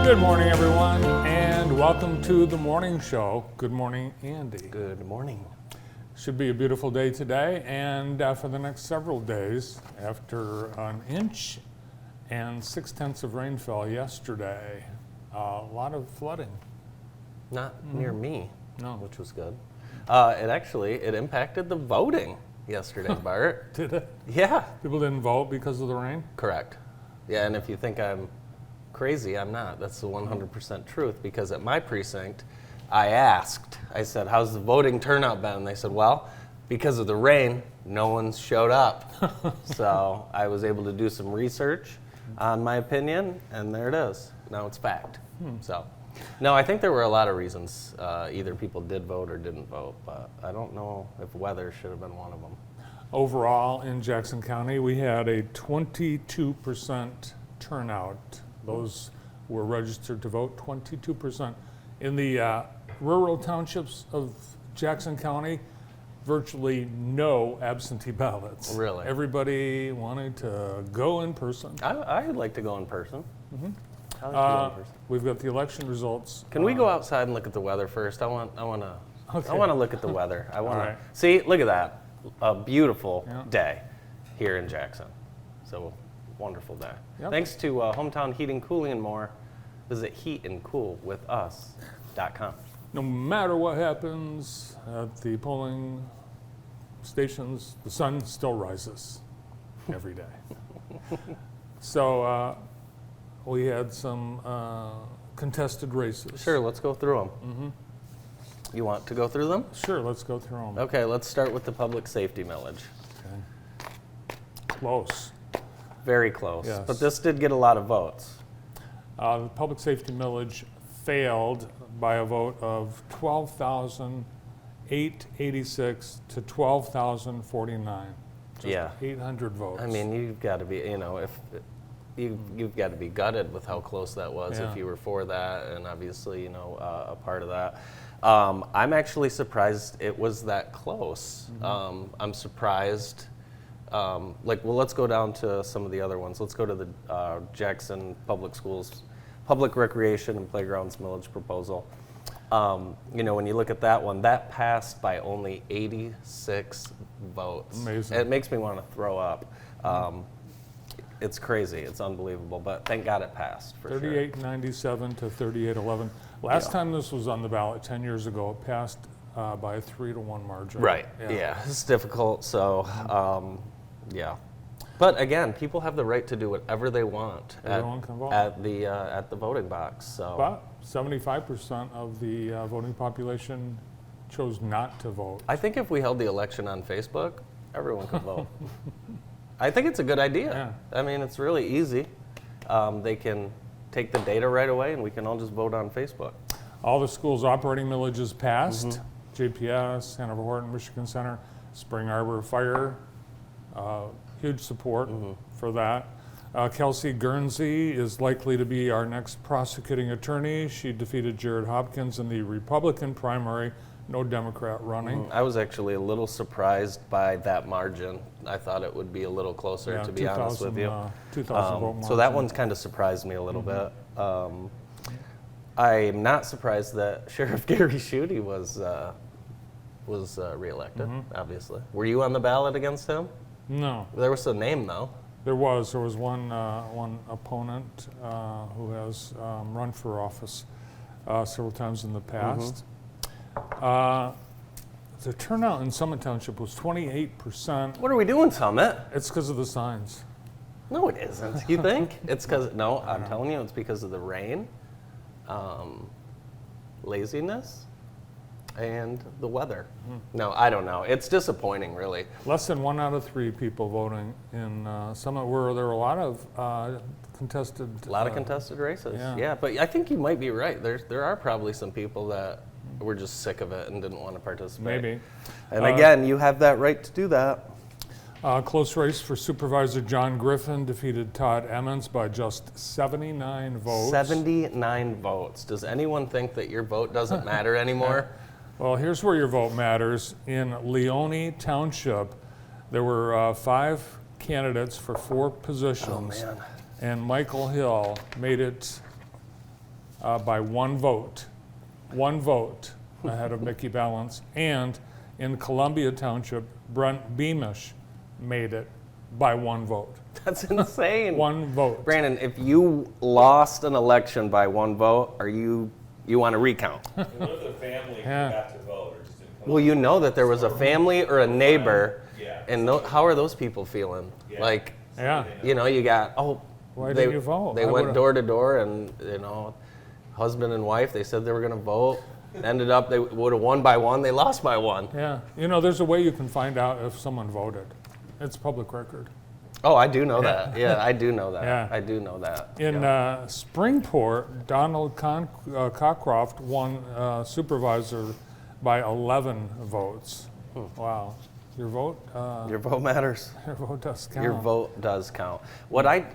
Good morning, everyone, and welcome to the morning show. Good morning, Andy. Good morning. Should be a beautiful day today, and for the next several days, after an inch and 6/10 of rainfall yesterday, a lot of flooding. Not near me, No. which was good. It impacted the voting yesterday, Bart. Did it? Yeah, People didn't vote because of the rain? correct. Yeah, and if you think I'm crazy, I'm not. That's the 100% truth, because at my precinct, I said, how's the voting turnout been? And they said, well, because of the rain, no one's showed up. So I was able to do some research on my opinion, and there it is. Now it's fact. So, no, I think there were a lot of reasons. Either people did vote or didn't vote, but I don't know if weather should have been one of them. Overall, in Jackson County, we had a 22% turnout. Those were registered to vote, 22%. In the rural townships of Jackson County, virtually no absentee ballots. Really? Everybody wanted to go in person. I'd like to go in person. Mm-hmm. I like to go in person. We've got the election results. Can we go outside and look at the weather first? I want to look at the weather. I want All to right. see. Look at that, a beautiful Yeah. day here in Jackson. So wonderful day. Yep. Thanks to Hometown Heating, Cooling, and More. Visit heatandcoolwithus.com. No matter what happens at the polling stations, the sun still rises every day. So we had some contested races. Sure, let's go through them. Mm-hmm. You want to go through them? Sure, let's go through them. Okay, let's start with the public safety millage. Okay. Close. Very close, Yes. but this did get a lot of votes. The public safety millage failed by a vote of 12,886 to 12,049. Just Yeah. 800 votes. I mean, you've got to be, if you've got to be gutted with how close that was Yeah. if you were for that, and obviously, a part of that. I'm actually surprised it was that close. Mm-hmm. I'm surprised. Let's go down to some of the other ones. Let's go to the Jackson Public Schools, Public Recreation and Playgrounds millage proposal. When you look at that one, that passed by only 86 votes. Amazing. It makes me want to throw up. It's crazy. It's unbelievable. But thank God it passed, for sure. 3897 to 3811. Last Yeah. time this was on the ballot 10 years ago, it passed by a 3-1 margin. Right. Yeah. It's difficult. So, yeah. But again, people have the right to do whatever they want Everyone can vote. at the voting box. So. But 75% of the voting population chose not to vote. I think if we held the election on Facebook, everyone could vote. I think it's a good idea. Yeah. I mean, it's really easy. They can take the data right away, and we can all just vote on Facebook. All the schools' operating millages passed. Mm-hmm. JPS, Hanover Horton, Michigan Center, Spring Arbor Fire, huge support Mm-hmm. for that. Kelsey Guernsey is likely to be our next prosecuting attorney. She defeated Jared Hopkins in the Republican primary, no Democrat running. I was actually a little surprised by that margin. I thought it would be a little closer, to be honest with you. 2,000 vote margin. So that one's kind of surprised me a little bit. I'm not surprised that Sheriff Gary Schutte was reelected, obviously. Were you on the ballot against him? No, There was a name, though. there was one opponent who has run for office several times in the past. The turnout in Summit Township was 28%. What are we doing, Summit? It's because of the signs. No, it isn't. You think? It's because, no, I'm telling you, it's because of the rain, laziness, and the weather. No, I don't know. It's disappointing, really. Less than 1 out of 3 people voting in Summit, where there were a lot of contested. A lot of contested races. yeah. Yeah, but I think you might be right. There are probably some people that were just sick of it and didn't want to participate. Maybe. And again, you have that right to do that. Close race for Supervisor John Griffin defeated Todd Emmons by just 79 votes. 79 votes. Does anyone think that your vote doesn't matter anymore? Well, here's where your vote matters. In Leone Township, there were 5 candidates for 4 positions. Oh, man. And Michael Hill made it by one vote ahead of Mickey Balance. And in Columbia Township, Brent Beamish made it by one vote. That's insane. One vote. Brandon, if you lost an election by one vote, you want to recount? And what if the family Yeah. got to vote or just didn't come? Well, you know that there was a family or a neighbor, Yeah. and how are those people feeling? Yeah. Like, Yeah. you know, you got, Why they, didn't you vote? They I went would've- door to door, and, you know, husband and wife, they said they were going to vote. Ended up, they would have won by one, they lost by one. Yeah. You know, there's a way you can find out if someone voted. It's public record. Oh, I do know that. Yeah, I do know that. Yeah. I do know that. In Yeah. Springport, Donald Cockcroft won supervisor by 11 votes. Wow. Your vote? Your vote matters. Your vote does count. Your vote does count. What I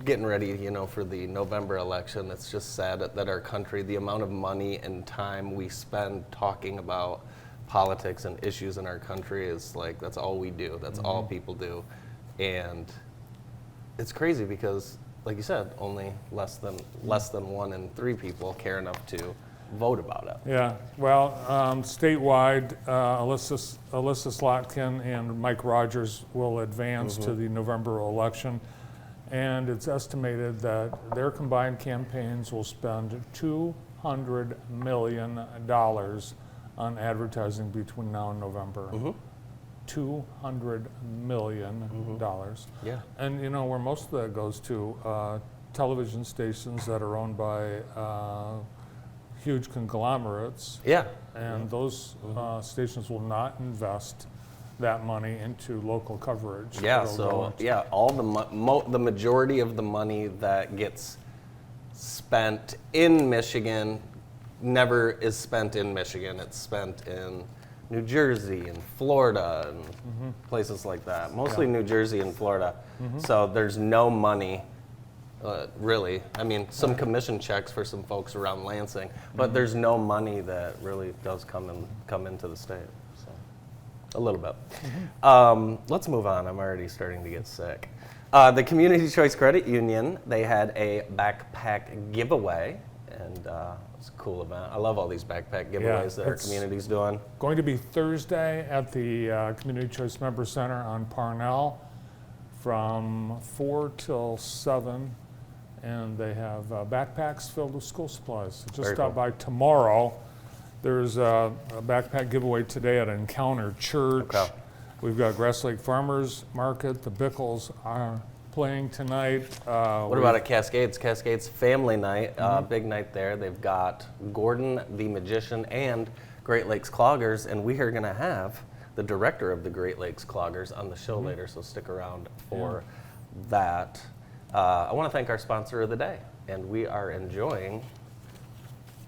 getting ready, you know, for the November election, it's just sad that our country, the amount of money and time we spend talking about politics and issues in our country is like, that's all we do. That's all people do. And it's crazy because, like you said, only less than 1 in 3 people care enough to vote about it. Yeah, well, statewide, Alyssa Slotkin and Mike Rogers will advance to the November election. And it's estimated that their combined campaigns will spend $200 million on advertising between now and November. $200 million. Yeah. And you know, where most of that goes to, television stations that are owned by huge conglomerates. Yeah. And those stations will not invest that money into local coverage. Yeah, It'll go so into- yeah, all the majority of the money that gets spent in Michigan never is spent in Michigan. It's spent in New Jersey and Florida and places like that. Mostly New Jersey and Florida. So there's no money, really. I mean, some commission checks for some folks around Lansing, but there's no money that really does come into the state. So a little bit. Let's move on. I'm already starting to get sick. The Community Choice Credit Union, they had a backpack giveaway, and it's a cool event. I love all these backpack giveaways that our it's- community's doing. Going to be Thursday at the Community Choice Member Center on Parnell from 4 till 7. And they have backpacks filled with school supplies. Just Very stop cool. by tomorrow. There's a backpack giveaway today at Encounter Church. Okay. We've got Grass Lake Farmers Market. The Bickles are playing tonight. What about at Cascades? Cascades Family Night, big night there. They've got Gordon the Magician and Great Lakes Cloggers, and we are going to have the director of the Great Lakes Cloggers on the show later, so stick around for that. I want to thank our sponsor of the day, and we are enjoying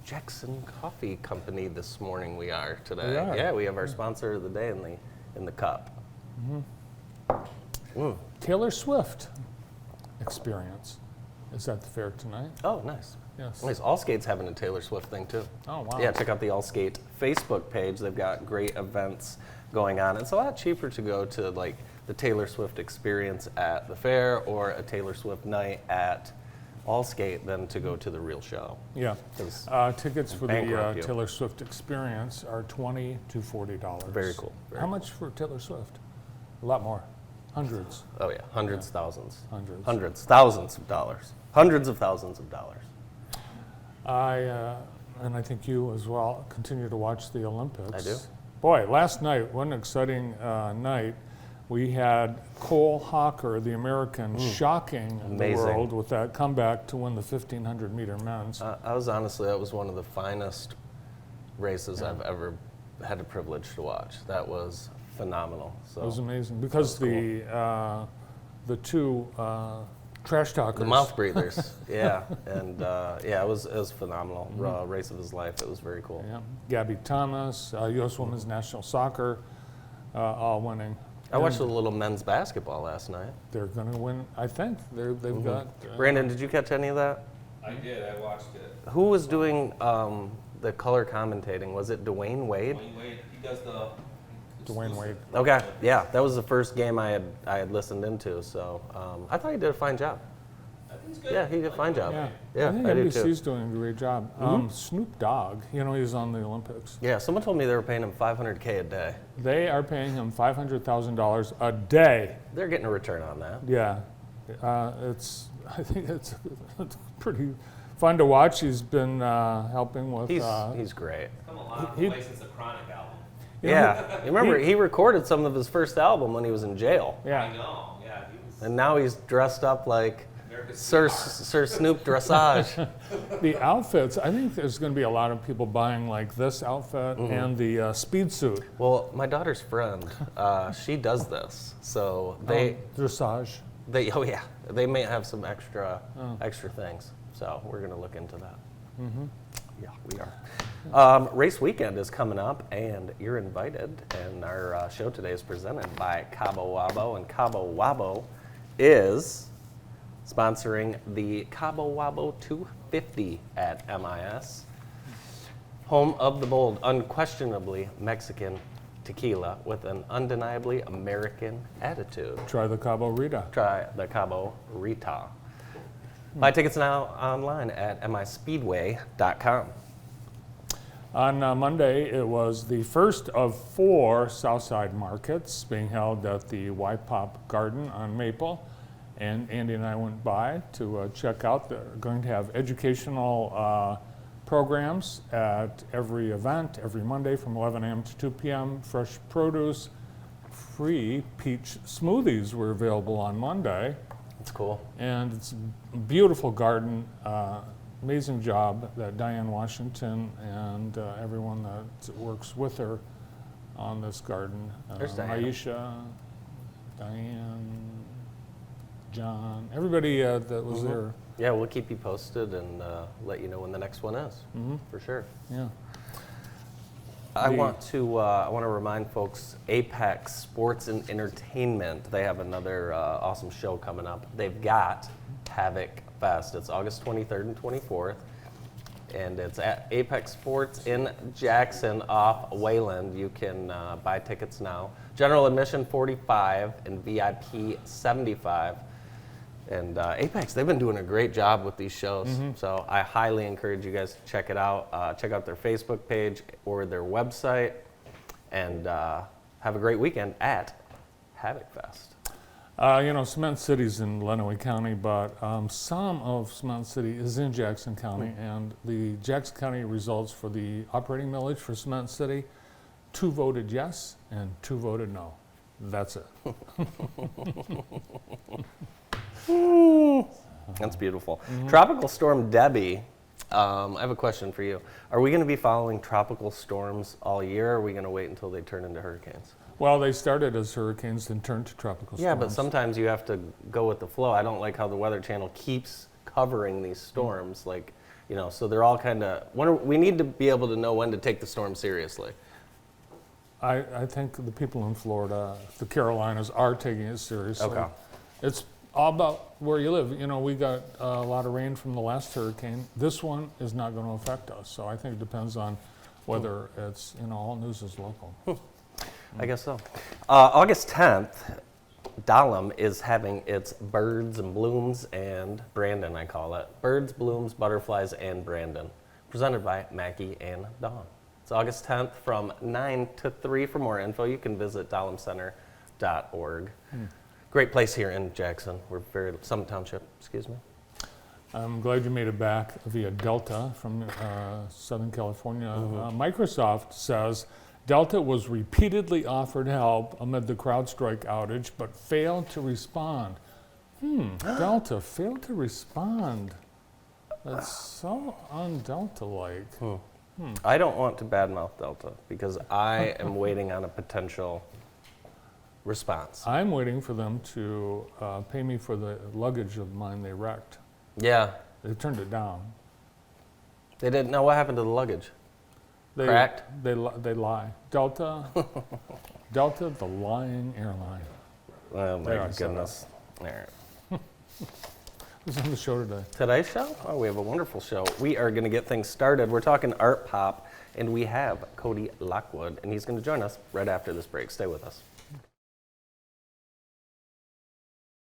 Jackson Coffee Company this morning. We are today. We are. Yeah, we have our sponsor of the day in the cup. Taylor Swift experience is at the fair tonight. Oh, nice. Yes. Nice. Allskate's having a Taylor Swift thing too. Oh, wow. Yeah, check out the Allskate Facebook page. They've got great events going on. It's a lot cheaper to go to like the Taylor Swift experience at the fair or a Taylor Swift night at Allskate than to go to the real show. Yeah. 'Cause Tickets for bankrupt the you. Taylor Swift experience are $20 to $40. Very cool. How much for Taylor Swift? A lot more. Hundreds. Oh yeah, hundreds, thousands. Hundreds. Thousands of dollars. Hundreds of thousands of dollars. And I think you as well, continue to watch the Olympics. I do. Boy, last night, what an exciting night. We had Cole Hawker, the American, shocking the Amazing. world with that comeback to win the 1,500 meter men's. I was honestly, that was one of the finest races I've ever had the privilege to watch. That was phenomenal. So It was amazing because the two trash talkers. the mouth breathers, yeah, and it was phenomenal. Race of his life. It was very cool. Yeah, Gabby Thomas, U.S. Women's National Soccer, all winning. I watched a little men's basketball last night. They're going to win. I think they've got. Brandon, did you catch any of that? I did. I watched it. Who was doing the color commentating? Was it Dwayne Wade? Dwayne Wade, he does the. Dwayne Wade. Okay, yeah, that was the first game I had listened into. So I thought he did a fine job. I He's good. Yeah, he did a fine job. Yeah, Yeah, I think I do too. NBC's doing a great job. Snoop Dogg, he's on the Olympics. Yeah, someone told me they were paying him $500K a day. They are paying him $500,000 a day. They're getting a return on that. Yeah, I think it's pretty fun to watch. He's been helping with. He's great. Come a long he- way since the Chronic album. Yeah, you remember he recorded some of his first album when he was in jail, I Yeah, know. Yeah, he was and now he's dressed up like America's Sir sweetheart. Snoop Dressage. the outfits. I think there's going to be a lot of people buying like this outfit and the speed suit. Well, my daughter's friend, she does this, so Dressage. they may have some extra things. So we're gonna look into that. Yeah, we are. Race weekend is coming up, and you're invited. And our show today is presented by Cabo Wabo, and Cabo Wabo is sponsoring the Cabo Wabo 250 at MIS, home of the bold, unquestionably Mexican tequila with an undeniably American attitude. Try the Cabo Rita. Try the Cabo Rita. Buy tickets now online at mispeedway.com. On Monday, it was the first of 4 Southside markets being held at the YPOP Garden on Maple. And Andy and I went by to check out. They're going to have educational programs at every event, every Monday from 11 a.m. to 2 p.m. Fresh produce, free peach smoothies were available on Monday. It's cool. And it's a beautiful garden. Amazing job that Diane Washington and everyone that works with her on this garden. There's Diane. Aisha, Diane, John, everybody that was there. Yeah, we'll keep you posted and let you know when the next one is, for sure. Yeah. I The- want to remind folks, Apex Sports and Entertainment, they have another awesome show coming up. They've got Havoc Fest. It's August 23rd and 24th, and it's at Apex Sports in Jackson off Wayland. You can buy tickets now. General admission $45 and VIP $75. And Apex, they've been doing a great job with these shows. So I highly encourage you guys to check it out. Check out their Facebook page or their website. And have a great weekend at Havoc Fest. Cement City's in Lenawee County, but some of Cement City is in Jackson County, and the Jackson County results for the operating millage for Cement City, 2 voted yes and 2 voted no. That's it. That's beautiful. Tropical Storm Debbie, I have a question for you. Are we going to be following tropical storms all year, or are we going to wait until they turn into hurricanes? Well, they started as hurricanes and turned to tropical storms. Yeah, but sometimes you have to go with the flow. I don't like how the Weather Channel keeps covering these storms. So they're all kind of, we need to be able to know when to take the storm seriously. I think the people in Florida, the Carolinas, are taking it seriously. Okay. It's all about where you live. We got a lot of rain from the last hurricane. This one is not going to affect us. So I think it depends on whether it's, all news is local. I guess so. August 10th, Dahlem is having its Birds and Blooms and Brandon, I call it. Birds, Blooms, Butterflies, and Brandon. Presented by Mackie and Dawn. It's August 10th from 9 to 3. For more info, you can visit dahlemcenter.org. Great place here in Jackson. Summit Township, excuse me. I'm glad you made it back via Delta from Southern California. Microsoft says Delta was repeatedly offered help amid the CrowdStrike outage, but failed to respond. Delta failed to respond. That's so un-Delta-like. I don't want to badmouth Delta because I am waiting on a potential response. I'm waiting for them to pay me for the luggage of mine they wrecked. Yeah, They turned it down. they didn't know what happened to the luggage. They, Cracked? They lie. Delta, Delta, the lying airline. Oh There, my I saw goodness. All right. Who's on the show today? Today's show? Oh, we have a wonderful show. We are going to get things started. We're talking art pop, and we have Cody Lockwood, and he's going to join us right after this break. Stay with us.